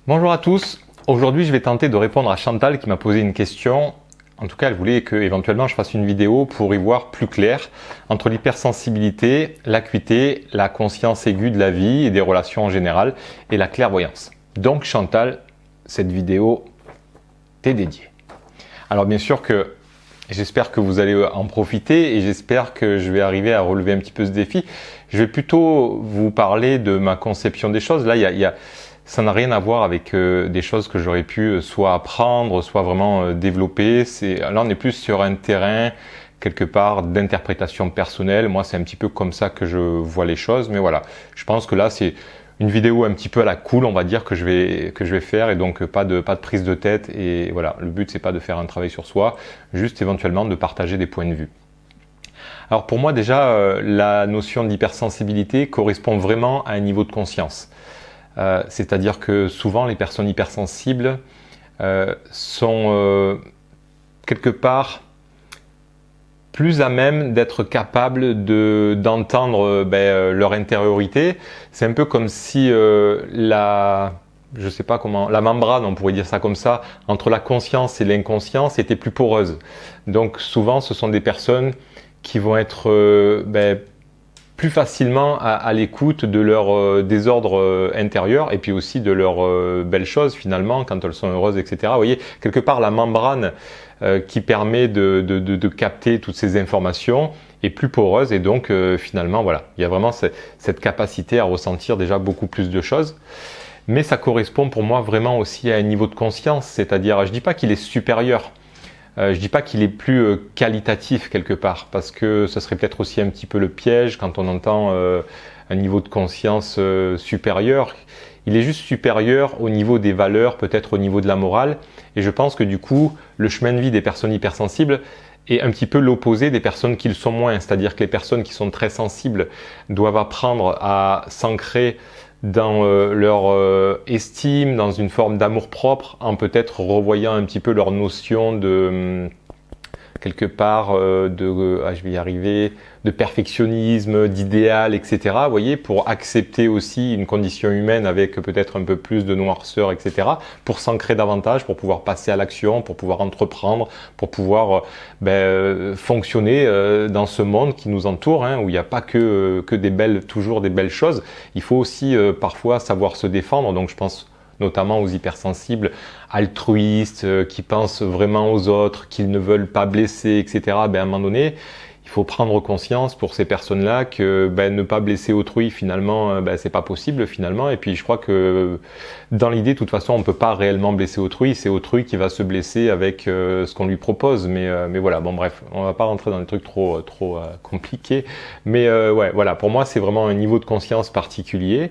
Bonjour à tous, aujourd'hui je vais tenter de répondre à Chantal qui m'a posé une question. En tout cas, elle voulait que éventuellement je fasse une vidéo pour y voir plus clair entre l'hypersensibilité, l'acuité, la conscience aiguë de la vie et des relations en général et la clairvoyance. Donc Chantal, cette vidéo t'est dédiée. Alors bien sûr que j'espère que vous allez en profiter et j'espère que je vais arriver à relever un petit peu ce défi. Je vais plutôt vous parler de ma conception des choses. Là, ça n'a rien à voir avec des choses que j'aurais pu soit apprendre, soit vraiment développer. Là, on est plus sur un terrain quelque part d'interprétation personnelle. Moi, c'est un petit peu comme ça que je vois les choses. Mais voilà, je pense que là, c'est une vidéo un petit peu à la cool, on va dire, que je vais faire, et donc pas de prise de tête. Et voilà, le but, c'est pas de faire un travail sur soi, juste éventuellement de partager des points de vue. Alors pour moi, déjà, la notion d'hypersensibilité correspond vraiment à un niveau de conscience. C'est-à-dire que souvent les personnes hypersensibles sont quelque part plus à même d'être capables d'entendre leur intériorité. C'est un peu comme si je sais pas comment, la membrane, on pourrait dire ça comme ça, entre la conscience et l'inconscience était plus poreuse. Donc souvent ce sont des personnes qui vont être plus facilement à l'écoute de leur désordre intérieur et puis aussi de leurs belles choses finalement quand elles sont heureuses, etc. Vous voyez, quelque part la membrane qui permet de capter toutes ces informations est plus poreuse et donc finalement voilà, il y a vraiment cette capacité à ressentir déjà beaucoup plus de choses. Mais ça correspond pour moi vraiment aussi à un niveau de conscience, c'est-à-dire, je dis pas qu'il est supérieur. Je dis pas qu'il est plus qualitatif quelque part, parce que ce serait peut-être aussi un petit peu le piège quand on entend un niveau de conscience supérieur. Il est juste supérieur au niveau des valeurs, peut-être au niveau de la morale. Et je pense que du coup, le chemin de vie des personnes hypersensibles est un petit peu l'opposé des personnes qui le sont moins. C'est-à-dire que les personnes qui sont très sensibles doivent apprendre à s'ancrer dans leur estime, dans une forme d'amour-propre, en peut-être revoyant un petit peu leur notion de quelque part je vais y arriver, de perfectionnisme, d'idéal, etc. Vous voyez, pour accepter aussi une condition humaine avec peut-être un peu plus de noirceur, etc. Pour s'ancrer davantage, pour pouvoir passer à l'action, pour pouvoir entreprendre, pour pouvoir fonctionner dans ce monde qui nous entoure, où il n'y a pas que toujours des belles choses. Il faut aussi parfois savoir se défendre. Donc je pense notamment aux hypersensibles, altruistes, qui pensent vraiment aux autres, qu'ils ne veulent pas blesser, etc. À un moment donné, il faut prendre conscience pour ces personnes-là que ne pas blesser autrui, finalement, c'est pas possible finalement. Et puis je crois que dans l'idée, de toute façon, on peut pas réellement blesser autrui. C'est autrui qui va se blesser avec ce qu'on lui propose. Mais voilà, bon bref, on va pas rentrer dans des trucs trop compliqués. Mais ouais, voilà, pour moi, c'est vraiment un niveau de conscience particulier.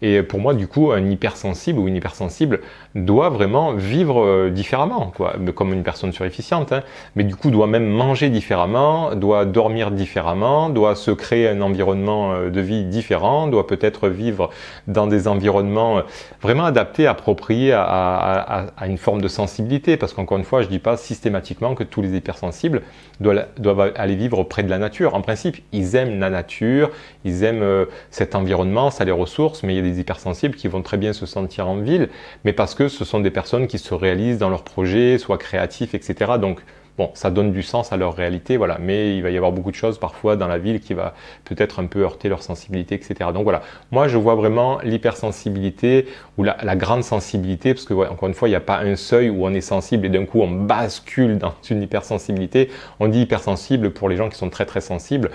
Et pour moi, du coup, un hypersensible ou une hypersensible doit vraiment vivre différemment, quoi, comme une personne surefficiente, mais du coup doit même manger différemment, doit dormir différemment, doit se créer un environnement de vie différent, doit peut-être vivre dans des environnements vraiment adaptés, appropriés à une forme de sensibilité, parce qu'encore une fois, je dis pas systématiquement que tous les hypersensibles doivent aller vivre près de la nature. En principe, ils aiment la nature, ils aiment cet environnement, ça les ressource, mais il y a des hypersensibles qui vont très bien se sentir en ville, mais parce que ce sont des personnes qui se réalisent dans leurs projets, soit créatifs, etc. Donc, bon, ça donne du sens à leur réalité, voilà. Mais il va y avoir beaucoup de choses parfois dans la ville qui va peut-être un peu heurter leur sensibilité, etc. Donc voilà, moi je vois vraiment l'hypersensibilité ou la grande sensibilité, parce que ouais, encore une fois, il n'y a pas un seuil où on est sensible et d'un coup on bascule dans une hypersensibilité. On dit hypersensible pour les gens qui sont très très sensibles,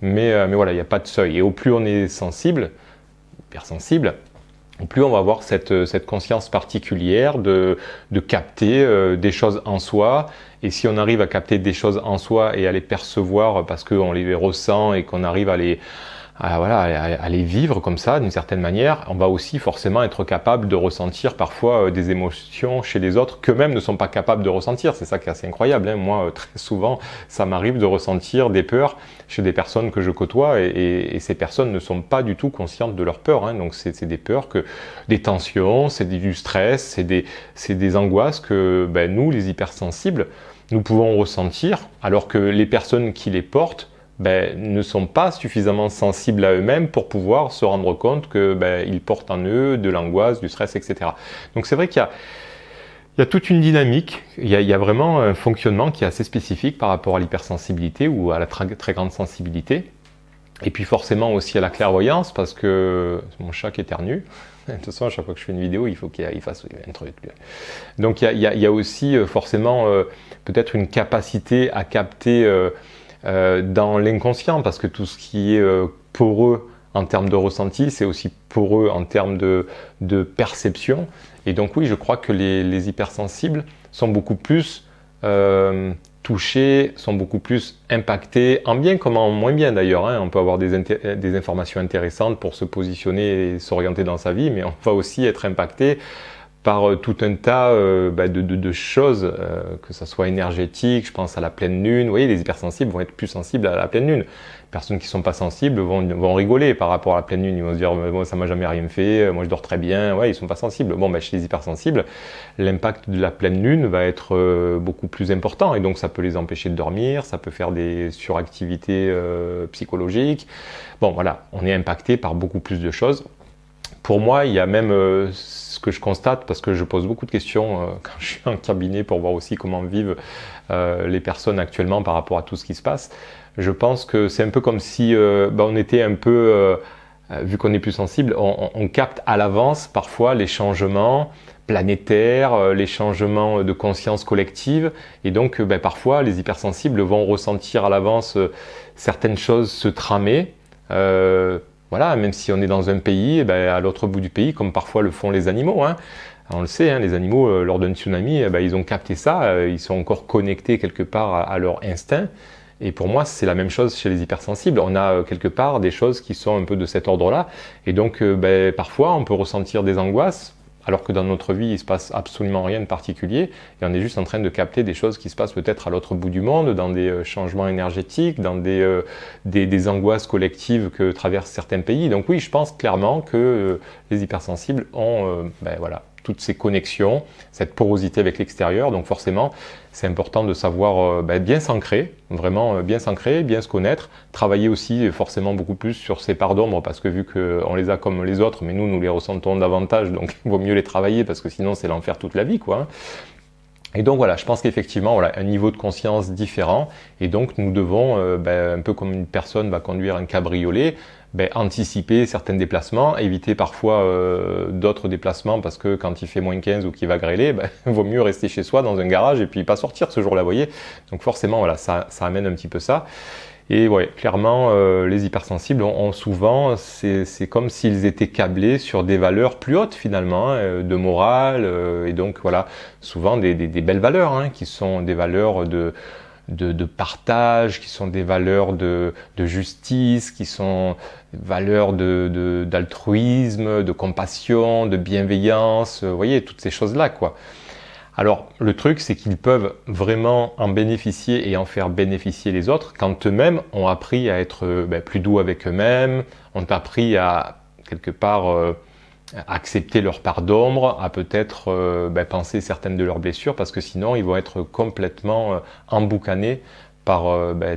mais voilà, il n'y a pas de seuil. Et au plus on est sensible, hypersensible, plus on va avoir cette conscience particulière de capter des choses en soi. Et si on arrive à capter des choses en soi et à les percevoir parce qu'on les ressent et qu'on arrive à les vivre comme ça d'une certaine manière, on va aussi forcément être capable de ressentir parfois des émotions chez les autres qu'eux-mêmes ne sont pas capables de ressentir. C'est ça qui est assez incroyable, Moi, très souvent, ça m'arrive de ressentir des peurs chez des personnes que je côtoie et ces personnes ne sont pas du tout conscientes de leurs peurs. Donc c'est des peurs, des tensions, c'est du stress, c'est des angoisses que nous, les hypersensibles, nous pouvons ressentir, alors que les personnes qui les portent ne sont pas suffisamment sensibles à eux-mêmes pour pouvoir se rendre compte que ils portent en eux de l'angoisse, du stress, etc. Donc c'est vrai qu'il y a toute une dynamique, il y a vraiment un fonctionnement qui est assez spécifique par rapport à l'hypersensibilité ou à la très grande sensibilité. Et puis forcément aussi à la clairvoyance, parce que mon chat qui éternue. De toute façon, à chaque fois que je fais une vidéo, il faut qu'il fasse un truc. Donc il y a aussi forcément peut-être une capacité à capter dans l'inconscient, parce que tout ce qui est poreux en termes de ressenti, c'est aussi poreux en termes de perception. Et donc oui, je crois que les hypersensibles sont beaucoup plus touchés, sont beaucoup plus impactés, en bien comme en moins bien d'ailleurs. On peut avoir des informations intéressantes pour se positionner et s'orienter dans sa vie, mais on va aussi être impacté par tout un tas de choses, que ça soit énergétique, je pense à la pleine lune. Vous voyez, les hypersensibles vont être plus sensibles à la pleine lune. Les personnes qui ne sont pas sensibles vont rigoler par rapport à la pleine lune. Ils vont se dire, bon, ça m'a jamais rien fait, moi je dors très bien. Ouais, ils sont pas sensibles. Bon, chez les hypersensibles, l'impact de la pleine lune va être beaucoup plus important. Et donc, ça peut les empêcher de dormir, ça peut faire des suractivités psychologiques. Bon, voilà, on est impacté par beaucoup plus de choses. Pour moi, il y a même ce que je constate, parce que je pose beaucoup de questions quand je suis en cabinet pour voir aussi comment vivent les personnes actuellement par rapport à tout ce qui se passe. Je pense que c'est un peu comme si on était un peu, vu qu'on est plus sensible, on capte à l'avance parfois les changements planétaires, les changements de conscience collective, et donc parfois les hypersensibles vont ressentir à l'avance certaines choses se tramer. Voilà, même si on est dans un pays, à l'autre bout du pays, comme parfois le font les animaux. On le sait, les animaux, lors d'un tsunami, ils ont capté ça, ils sont encore connectés quelque part à leur instinct. Et pour moi, c'est la même chose chez les hypersensibles. On a quelque part des choses qui sont un peu de cet ordre-là. Et donc, parfois, on peut ressentir des angoisses, alors que dans notre vie, il ne se passe absolument rien de particulier. Et on est juste en train de capter des choses qui se passent peut-être à l'autre bout du monde, dans des changements énergétiques, dans des angoisses collectives que traversent certains pays. Donc oui, je pense clairement que les hypersensibles ont toutes ces connexions, cette porosité avec l'extérieur. Donc forcément, c'est important de savoir bien s'ancrer, vraiment bien s'ancrer, bien se connaître, travailler aussi forcément beaucoup plus sur ces parts d'ombre, parce que vu qu'on les a comme les autres, mais nous les ressentons davantage, donc il vaut mieux les travailler, parce que sinon c'est l'enfer toute la vie, quoi. Et donc voilà, je pense qu'effectivement, un niveau de conscience différent, et donc nous devons, un peu comme une personne va conduire un cabriolet, anticiper certains déplacements, éviter parfois d'autres déplacements, parce que quand il fait moins 15 ou qu'il va grêler, il vaut mieux rester chez soi dans un garage et puis pas sortir ce jour-là, vous voyez. Donc forcément, voilà, ça amène un petit peu ça. Et ouais, clairement, les hypersensibles ont souvent, c'est comme s'ils étaient câblés sur des valeurs plus hautes finalement, de morale, et donc voilà, souvent des belles valeurs, qui sont des valeurs de partage, qui sont des valeurs de justice, qui sont des valeurs d'altruisme, de compassion, de bienveillance, vous voyez, toutes ces choses-là, quoi. Alors, le truc, c'est qu'ils peuvent vraiment en bénéficier et en faire bénéficier les autres quand eux-mêmes ont appris à être plus doux avec eux-mêmes, ont appris à, quelque part, accepter leur part d'ombre, à peut-être penser certaines de leurs blessures, parce que sinon, ils vont être complètement emboucanés par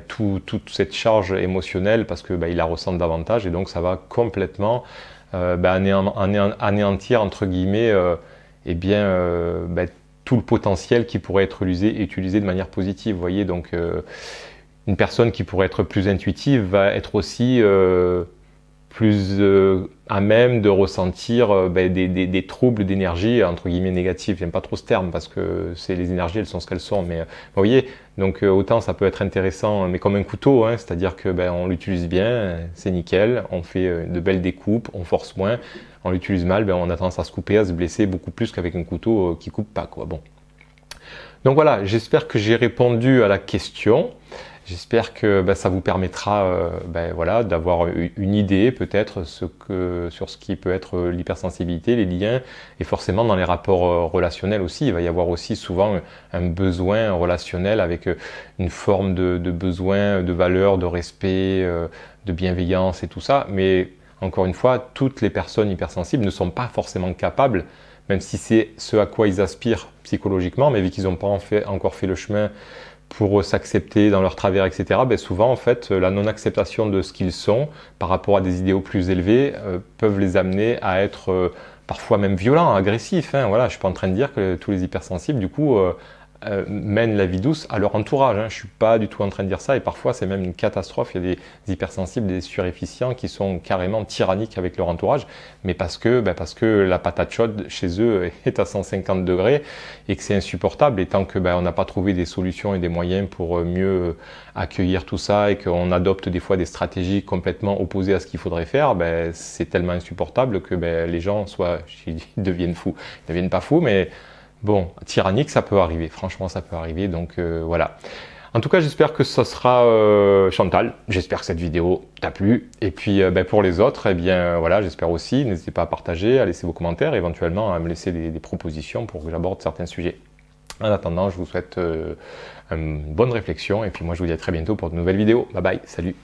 toute cette charge émotionnelle, parce que ils la ressentent davantage, et donc ça va complètement anéantir, entre guillemets, tout le potentiel qui pourrait être utilisé de manière positive. Vous voyez, donc une personne qui pourrait être plus intuitive va être aussi plus à même de ressentir des troubles d'énergie, entre guillemets négatives. J'aime pas trop ce terme parce que les énergies, elles sont ce qu'elles sont. Mais vous voyez, donc autant ça peut être intéressant, mais comme un couteau, c'est-à-dire que on l'utilise bien, c'est nickel, on fait de belles découpes, on force moins. On l'utilise mal, on a tendance à se couper, à se blesser beaucoup plus qu'avec un couteau qui coupe pas, quoi. Bon. Donc voilà, j'espère que j'ai répondu à la question. J'espère que ça vous permettra d'avoir une idée peut-être sur ce qui peut être l'hypersensibilité, les liens, et forcément dans les rapports relationnels aussi. Il va y avoir aussi souvent un besoin relationnel avec une forme de besoin, de valeur, de respect, de bienveillance et tout ça. Mais encore une fois, toutes les personnes hypersensibles ne sont pas forcément capables, même si c'est ce à quoi ils aspirent psychologiquement, mais vu qu'ils n'ont pas encore fait le chemin pour s'accepter dans leur travers, etc., ben souvent en fait la non-acceptation de ce qu'ils sont par rapport à des idéaux plus élevés peuvent les amener à être parfois même violents, agressifs. Hein. Voilà, je suis pas en train de dire que tous les hypersensibles du coup mènent la vie douce à leur entourage. Hein. Je suis pas du tout en train de dire ça et parfois c'est même une catastrophe. Il y a des hypersensibles, des suréfficients qui sont carrément tyranniques avec leur entourage, mais parce que la patate chaude chez eux est à 150 degrés et que c'est insupportable. Et tant que on n'a pas trouvé des solutions et des moyens pour mieux accueillir tout ça et qu'on adopte des fois des stratégies complètement opposées à ce qu'il faudrait faire, c'est tellement insupportable que les gens ils deviennent fous. Ils ne deviennent pas fous, mais bon, tyrannique, ça peut arriver. Franchement, ça peut arriver. Donc voilà. En tout cas, j'espère que ça sera Chantal. J'espère que cette vidéo t'a plu. Et puis pour les autres, voilà, j'espère aussi. N'hésitez pas à partager, à laisser vos commentaires, éventuellement à me laisser des propositions pour que j'aborde certains sujets. En attendant, je vous souhaite une bonne réflexion. Et puis moi, je vous dis à très bientôt pour de nouvelles vidéos. Bye bye, salut.